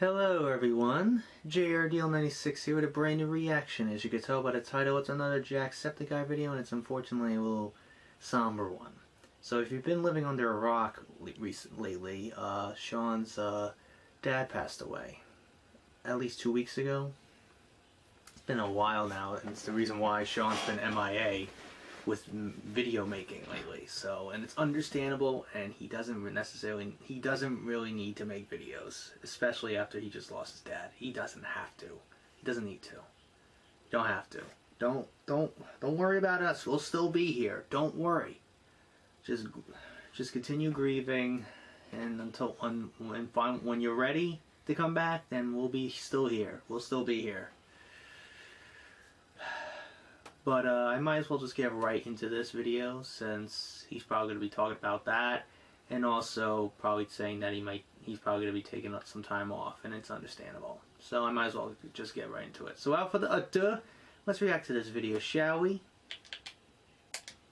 Hello everyone, JRDL96 here with a brand new reaction. As you can tell by the title, it's another Jacksepticeye video, and it's unfortunately a little somber one. So if you've been living under a rock lately, Sean's dad passed away at least 2 weeks ago. It's been a while now, and it's the reason why Sean's been MIA with video making lately. So, and it's understandable, and he doesn't really need to make videos, especially after he just lost his dad. He doesn't have to. He doesn't need to. Don't have to. Don't worry about us. We'll still be here. Don't worry. Just continue grieving, and until when you're ready to come back, then we'll be still here. We'll still be here. But I might as well just get right into this video, since he's probably going to be talking about that, and also probably saying that he's probably going to be taking some time off, and it's understandable. So I might as well just get right into it. So without further ado, let's react to this video, shall we?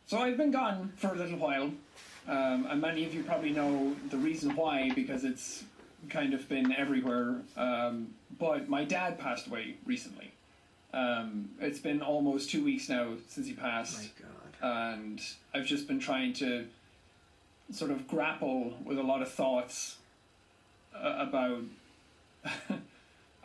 So I've been gone for a little while, and many of you probably know the reason why, because it's kind of been everywhere, but my dad passed away recently. It's been almost 2 weeks now since he passed. My God. And I've just been trying to sort of grapple with a lot of thoughts about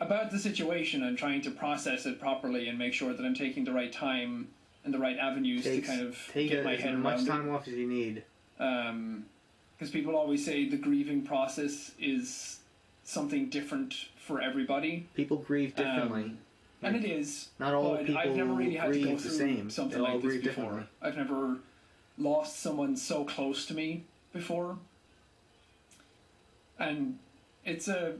about the situation, and trying to process it properly and make sure that I'm taking the right time and the right avenues to kind of get my head around it. Take as much time off as you need. Because people always say the grieving process is something different for everybody. People grieve differently. And it is. Not all but people I've never really had to go grieve through the same. something They all like this grieve before. differently. I've never lost someone so close to me before. And it's a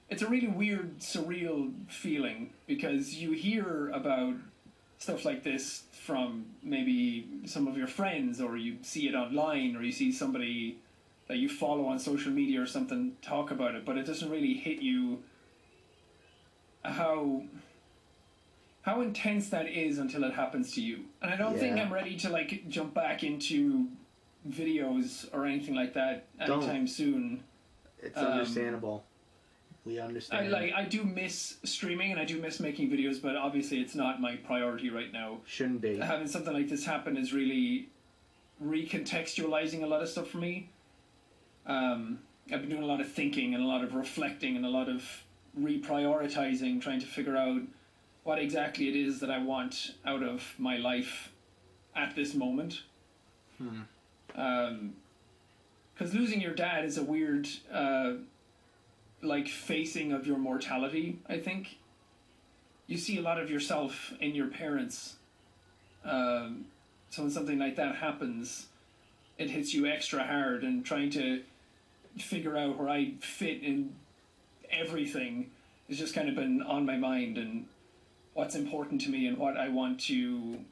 really weird, surreal feeling, because you hear about stuff like this from maybe some of your friends, or you see it online, or you see somebody that you follow on social media or something talk about it, but it doesn't really hit you how intense that is until it happens to you. And I don't think I'm ready to like jump back into videos or anything like that anytime soon. It's understandable. We understand. I do miss streaming, and I do miss making videos, but obviously it's not my priority right now. Shouldn't be. Having something like this happen is really recontextualizing a lot of stuff for me. I've been doing a lot of thinking and a lot of reflecting and a lot of reprioritizing, trying to figure out what exactly it is that I want out of my life at this moment. Because losing your dad is a weird like facing of your mortality, I think. You see a lot of yourself in your parents. So when something like that happens, it hits you extra hard, and trying to figure out where I fit in everything has just kind of been on my mind, and what's important to me and what I want to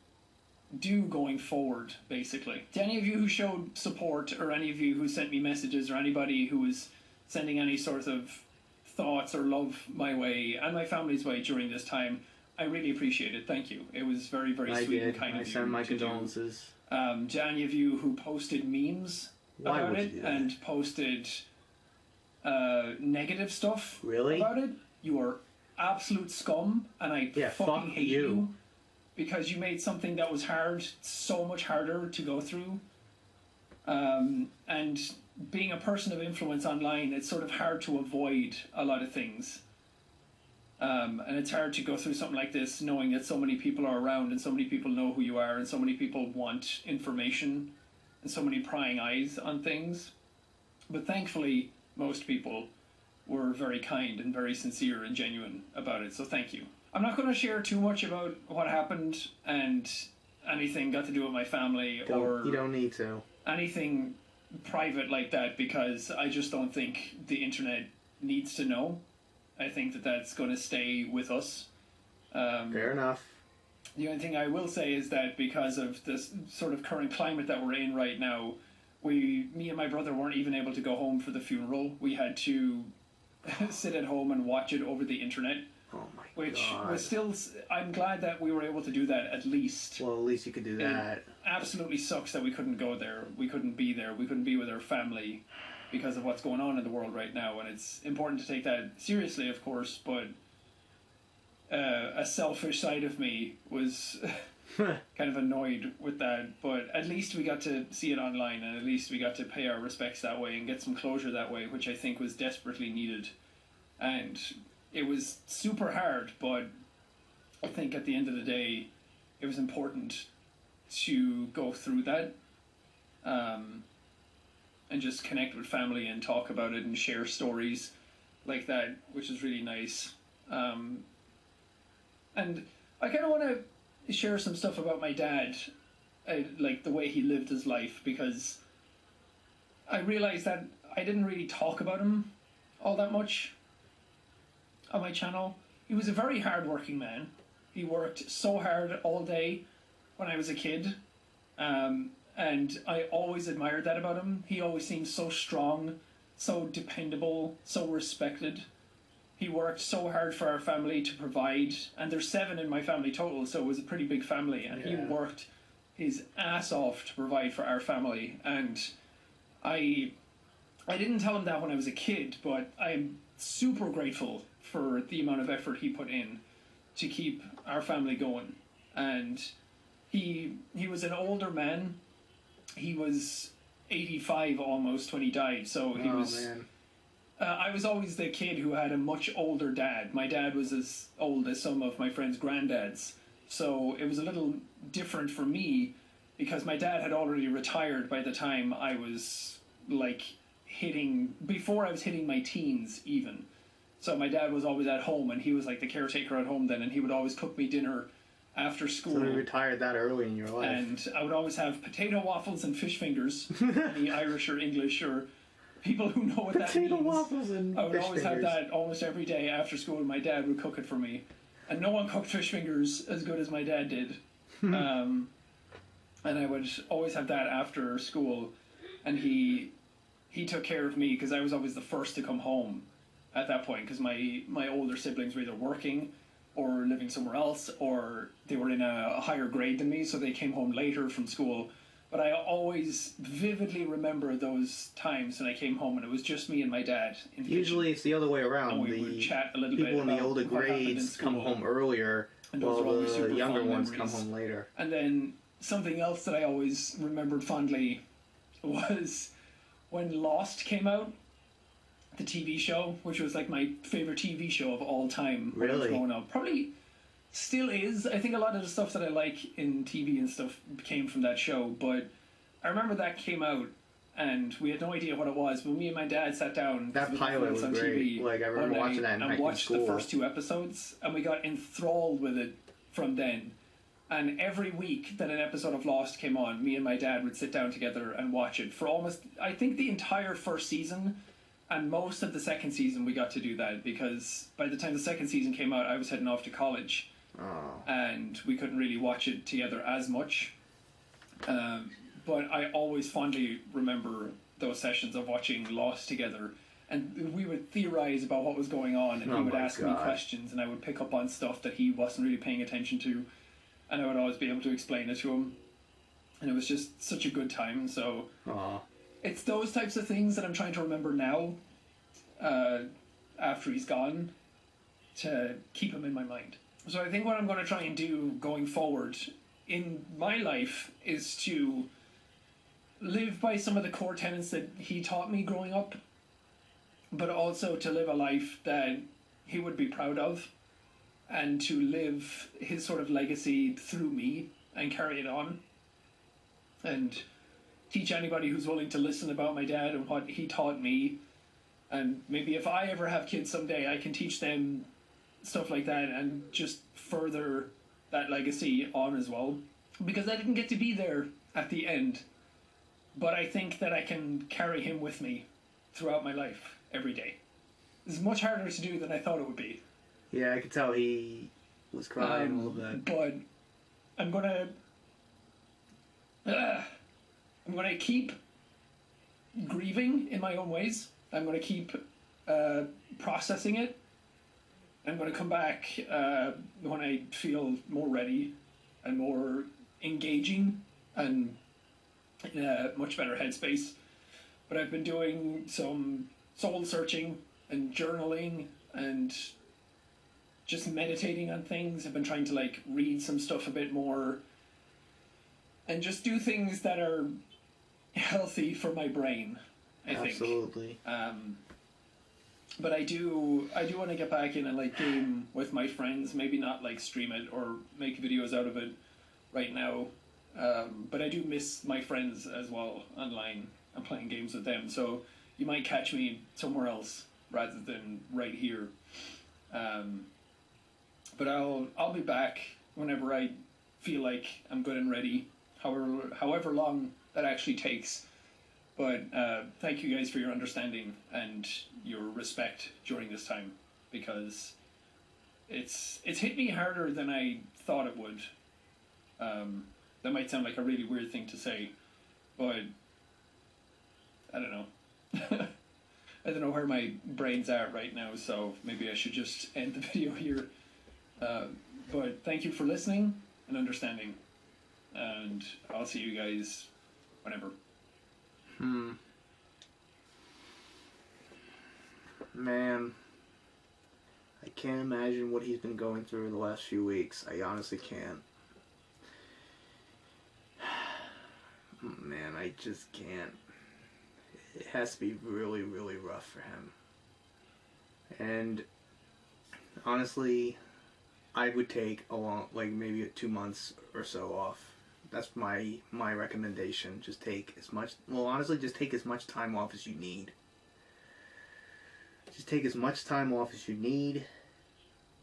do going forward, basically. To any of you who showed support, or any of you who sent me messages, or anybody who was sending any sort of thoughts or love my way and my family's way during this time, I really appreciate it. Thank you. It was very, very sweet and kind of you. I send my condolences. To any of you who posted memes about it and posted negative stuff about it, you are absolute scum, and I fucking hate you, because you made something that was hard so much harder to go through. And being a person of influence online, it's sort of hard to avoid a lot of things. And it's hard to go through something like this knowing that so many people are around, and so many people know who you are, and so many people want information, and so many prying eyes on things. But thankfully, most people were very kind and very sincere and genuine about it, so thank you. I'm not going to share too much about what happened and anything got to do with my family, you don't need to. Anything private like that, because I just don't think the internet needs to know. I think that that's going to stay with us. Fair enough. The only thing I will say is that because of this sort of current climate that we're in right now, me and my brother weren't even able to go home for the funeral. We had to sit at home and watch it over the internet. Oh my God. Which was still, I'm glad that we were able to do that at least. Well, at least you could do that. It absolutely sucks that we couldn't go there. We couldn't be there. We couldn't be with our family. because of what's going on in the world right now, and it's important to take that seriously, of course, but a selfish side of me was kind of annoyed with that, but at least we got to see it online, and at least we got to pay our respects that way and get some closure that way, which I think was desperately needed. And it was super hard, but I think at the end of the day it was important to go through that, and just connect with family and talk about it and share stories like that, which is really nice. And I kind of want to share some stuff about my dad, like the way he lived his life, because I realized that I didn't really talk about him all that much on my channel. He was a very hard-working man. He worked so hard all day when I was a kid, and I always admired that about him. He always seemed so strong, so dependable, so respected. He worked so hard for our family to provide, and there's 7 in my family total, so it was a pretty big family, and he worked his ass off to provide for our family. And I didn't tell him that when I was a kid, but I'm super grateful for the amount of effort he put in to keep our family going. And he was an older man. He was 85 almost when he died, so he was... Man. I was always the kid who had a much older dad. My dad was as old as some of my friends' granddads, so it was a little different for me because my dad had already retired by the time I was before I was hitting my teens even. So my dad was always at home, and he was like the caretaker at home then, and he would always cook me dinner after school. So you retired that early in your life. And I would always have potato waffles and fish fingers, any Irish or English or people who know what that means. Potato waffles and I would fish always fingers. have that almost every day after school, and my dad would cook it for me. And no one cooked fish fingers as good as my dad did. And I would always have that after school. And he took care of me because I was always the first to come home at that point, because my older siblings were either working or living somewhere else, or they were in a higher grade than me, so they came home later from school. But I always vividly remember those times when I came home and it was just me and my dad in the Usually kitchen. it's the other way around. And we would chat a little bit people in the about older what happened in grades school. come home earlier, And those while are always the super younger fond ones memories. come home later. And then something else that I always remembered fondly was when Lost came out, the TV show, which was like my favorite TV show of all time when I was Really? growing up. Probably still is. I think a lot of the stuff that I like in TV and stuff came from that show, but I remember that came out and we had no idea what it was, but me and my dad sat down. That pilot was on great. TV Like, I remember one watching night that in and watched school. the first 2 episodes, and we got enthralled with it from then. And every week that an episode of Lost came on, me and my dad would sit down together and watch it for almost, I think, the entire first season. And most of the second season we got to do that, because by the time the second season came out, I was heading off to college. Oh. And we couldn't really watch it together as much. But I always fondly remember those sessions of watching Lost together. And we would theorize about what was going on, and he would ask me questions, and I would pick up on stuff that he wasn't really paying attention to. And I would always be able to explain it to him. And it was just such a good time, so... Aw. It's those types of things that I'm trying to remember now, after he's gone, to keep him in my mind. So I think what I'm going to try and do going forward in my life is to live by some of the core tenets that he taught me growing up, but also to live a life that he would be proud of, and to live his sort of legacy through me and carry it on. And teach anybody who's willing to listen about my dad and what he taught me. And maybe if I ever have kids someday, I can teach them stuff like that and just further that legacy on as well. Because I didn't get to be there at the end. But I think that I can carry him with me throughout my life, every day. It's much harder to do than I thought it would be. Yeah, I could tell he was crying a little bit. But I'm gonna keep grieving in my own ways. I'm gonna keep processing it. I'm gonna come back when I feel more ready and more engaging and in a much better headspace. But I've been doing some soul searching and journaling and just meditating on things. I've been trying to like read some stuff a bit more and just do things that are healthy for my brain, I think. Absolutely. But I do want to get back in and like game with my friends. Maybe not like stream it or make videos out of it right now. But I do miss my friends as well online. I'm playing games with them, so you might catch me somewhere else rather than right here. But I'll be back whenever I feel like I'm good and ready, however long that actually takes. But thank you guys for your understanding and your respect during this time, because it's hit me harder than I thought it would. That might sound like a really weird thing to say, but I don't know. I don't know where my brain's at right now, so maybe I should just end the video here. But thank you for listening and understanding, and I'll see you guys whenever. Man, I can't imagine what he's been going through in the last few weeks. I honestly can't. Man, I just can't. It has to be really, really rough for him. And honestly, I would take maybe 2 months or so off. That's my recommendation. Just take as much time off as you need. Just take as much time off as you need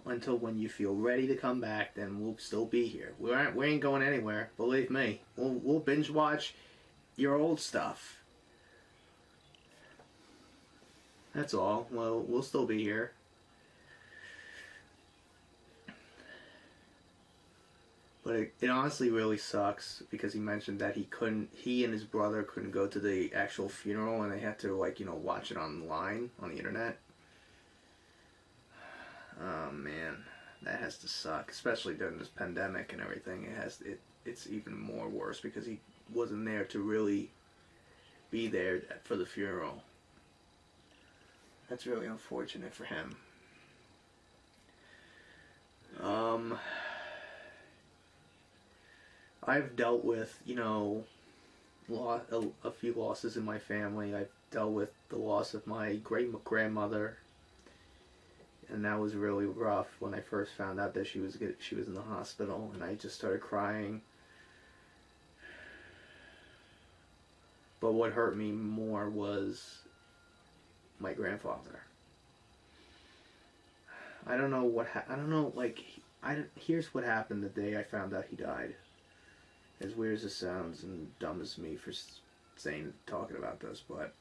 until when you feel ready to come back. Then we'll still be here. We ain't going anywhere. Believe me. We'll binge watch your old stuff. That's all. Well, we'll still be here. But it honestly really sucks because he mentioned that he and his brother couldn't go to the actual funeral and they had to watch it online on the internet. Oh man, that has to suck, especially during this pandemic and everything. It's even more worse because he wasn't there to really be there for the funeral. That's really unfortunate for him. I've dealt with, a few losses in my family. I've dealt with the loss of my great-grandmother, and that was really rough when I first found out that she was in the hospital, and I just started crying. But what hurt me more was my grandfather. I don't know here's what happened the day I found out he died. As weird as it sounds and dumb as me for talking about this, but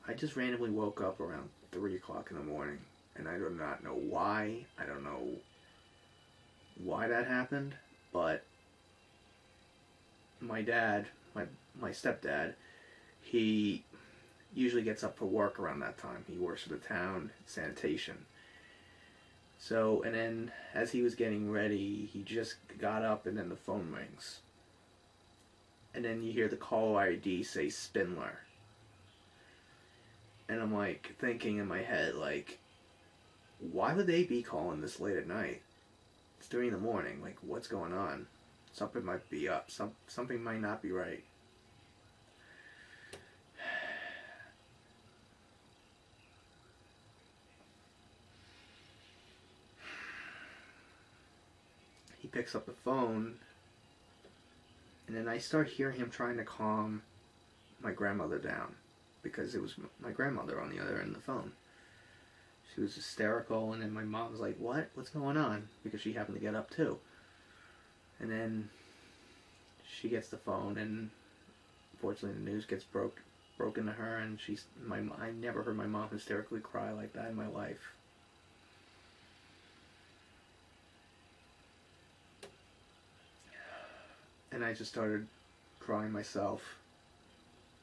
I just randomly woke up around 3 o'clock in the morning, and I do not know why. I don't know why that happened, but my dad, my stepdad, he usually gets up for work around that time. He works for the town, sanitation. So, and then as he was getting ready, he just got up and then the phone rings. And then you hear the caller ID say Spindler. And I'm thinking in my head, why would they be calling this late at night? It's 3 in the morning. What's going on? Something might be up. Something might not be right. He picks up the phone. And then I start hearing him trying to calm my grandmother down because it was my grandmother on the other end of the phone. She was hysterical, and then my mom was like, "What? What's going on?" Because she happened to get up too. And then she gets the phone, and unfortunately the news gets broken to her, and I never heard my mom hysterically cry like that in my life. And I just started crying myself.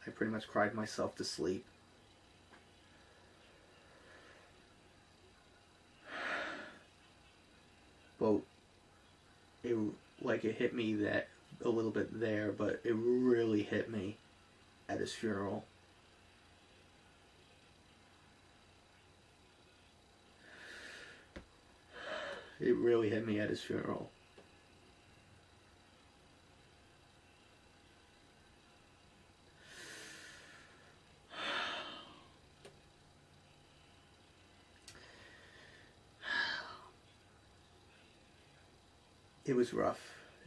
I pretty much cried myself to sleep. Well, it hit me that a little bit there, but it really hit me at his funeral. It really hit me at his funeral. It was rough.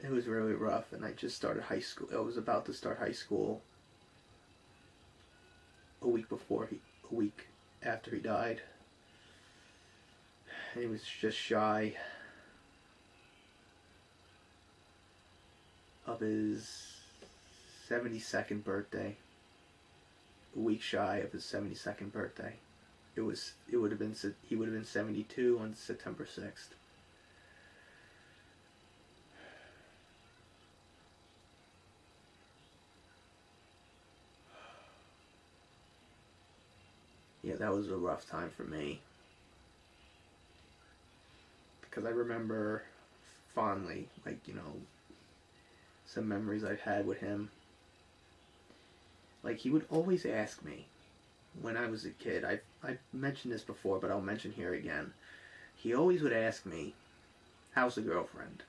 It was really rough, and I just started high school. I was about to start high school a week after he died. And he was just shy of his 72nd birthday. A week shy of his 72nd birthday. He would have been 72 on September 6th. Yeah, that was a rough time for me. Because I remember fondly, like, you know, some memories I've had with him. Like, he would always ask me, when I was a kid, I've mentioned this before, but I'll mention here again. He always would ask me, how's the girlfriend?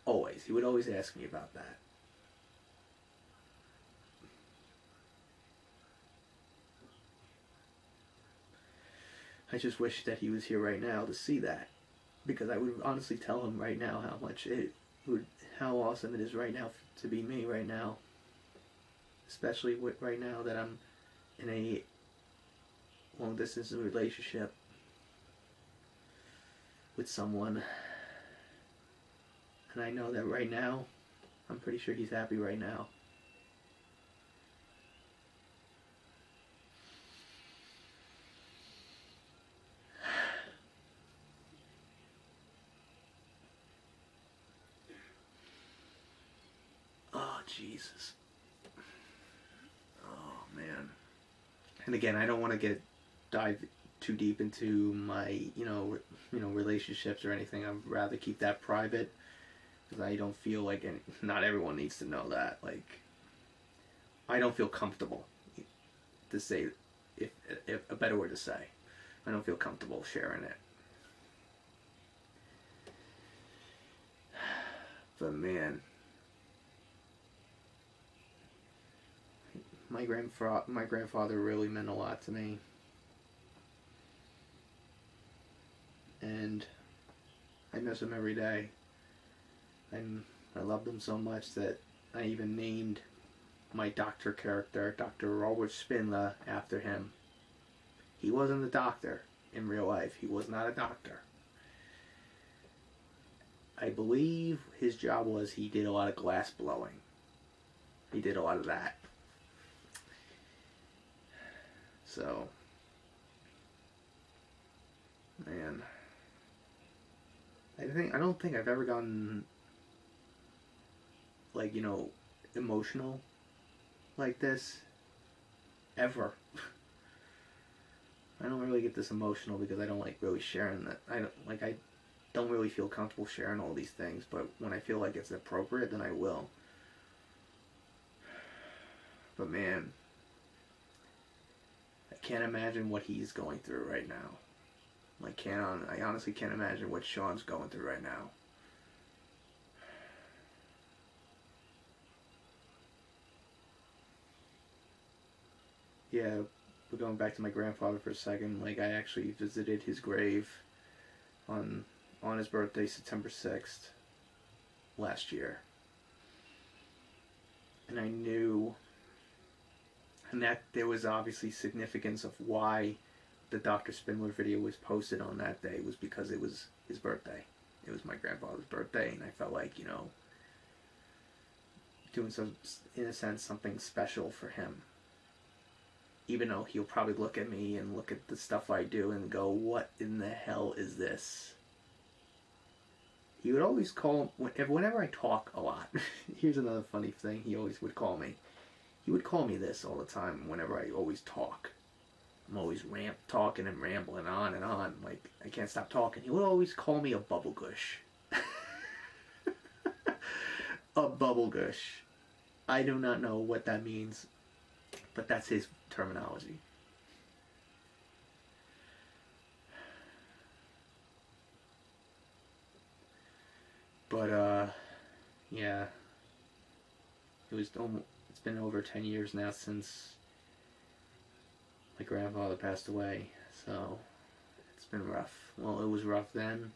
Always. He would always ask me about that. I just wish that he was here right now to see that, because I would honestly tell him right now how awesome it is right now to be me right now, especially right now that I'm in a long distance relationship with someone, and I know that right now, I'm pretty sure he's happy right now. Jesus. Oh, man. And again, I don't want to dive too deep into my, relationships or anything. I'd rather keep that private, because I don't feel like not everyone needs to know that. Like, I don't feel comfortable to say, if a better word to say. I don't feel comfortable sharing it. But man, my grandfather really meant a lot to me, and I miss him every day. And I loved him so much that I even named my doctor character Dr. Robert Spindler after him. He wasn't a doctor in real life. He was not a doctor. I believe his job was he did a lot of glass blowing. He did a lot of that. So, man, I don't think I've ever gotten, like, emotional like this ever. I don't really get this emotional because I don't like really sharing that. I don't really feel comfortable sharing all these things, but when I feel like it's appropriate, then I will. But man, I can't imagine what he's going through right now. I honestly can't imagine what Sean's going through right now. Yeah, we're going back to my grandfather for a second. Like, I actually visited his grave on his birthday, September 6th, last year. And I knew, and that there was obviously significance of why the Dr. Spindler video was posted on that day, was because it was his birthday. It was my grandfather's birthday, and I felt like, doing some, in a sense, something special for him. Even though he'll probably look at me and look at the stuff I do and go, what in the hell is this? He would always call, whenever I talk a lot, here's another funny thing he always would call me. He would call me this all the time whenever I always talk. I'm always talking and rambling on and on, like I can't stop talking. He would always call me a bubble gush. A bubble gush. I do not know what that means, but that's his terminology. yeah, it's been over 10 years now since my grandfather passed away, so it's been rough. Well, it was rough then.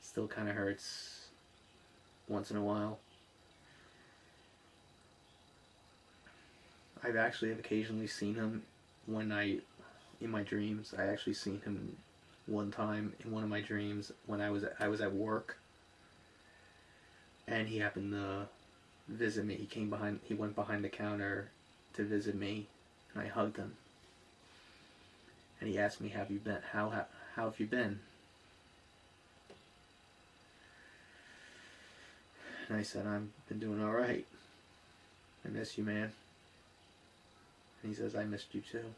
Still kind of hurts once in a while. I've actually occasionally seen him in my dreams. I actually seen him one time in one of my dreams when I was at work, and he happened to visit me. He went behind the counter to visit me, and I hugged him. And he asked me, "Have you been? How have you been?" And I said, "I've been doing all right. I miss you, man." And he says, "I missed you too.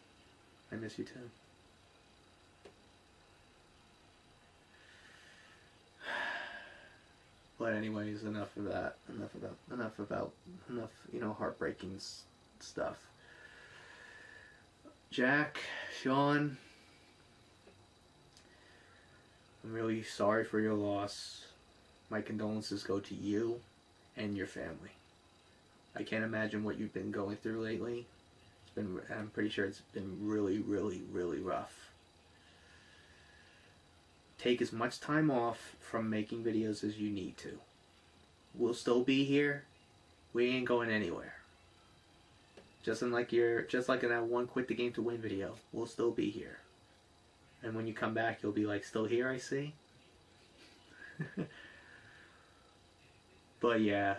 I miss you too." But anyways, enough of that. Enough, heartbreaking stuff. Jack, Sean, I'm really sorry for your loss. My condolences go to you and your family. I can't imagine what you've been going through lately. I'm pretty sure it's been really, really, really rough. Take as much time off from making videos as you need to. We'll still be here. We ain't going anywhere. Just like in that one quit the game to win video, we'll still be here. And when you come back, you'll be like, "Still here, I see." But yeah,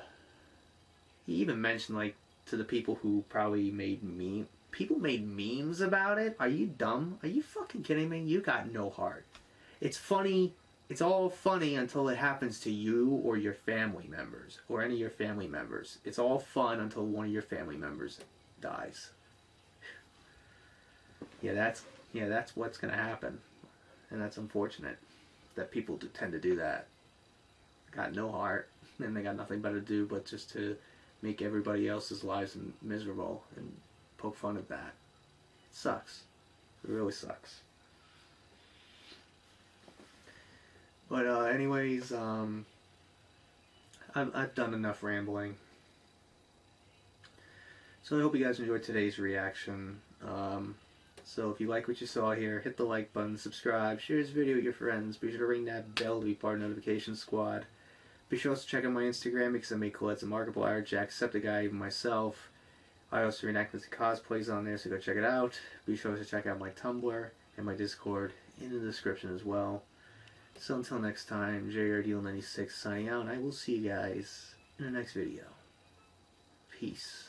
he even mentioned, like, to the people who probably made memes about it. Are you dumb? Are you fucking kidding me? You got no heart. It's funny. It's all funny until it happens to you or your family members or any of your family members. It's all fun until one of your family members dies. Yeah, that's what's gonna happen, and that's unfortunate that people tend to do that. Got no heart, and they got nothing better to do but just to make everybody else's lives miserable and poke fun at that. It sucks. It really sucks. But anyways, I've done enough rambling. So I hope you guys enjoyed today's reaction. So if you like what you saw here, hit the like button, subscribe, share this video with your friends. Be sure to ring that bell to be part of the notification squad. Be sure also to check out my Instagram because I make collabs with Markiplier, Jacksepticeye, even myself. I also reenact the cosplays on there, so go check it out. Be sure to check out my Tumblr and my Discord in the description as well. So until next time, JRDeal96 signing out, and I will see you guys in the next video. Peace.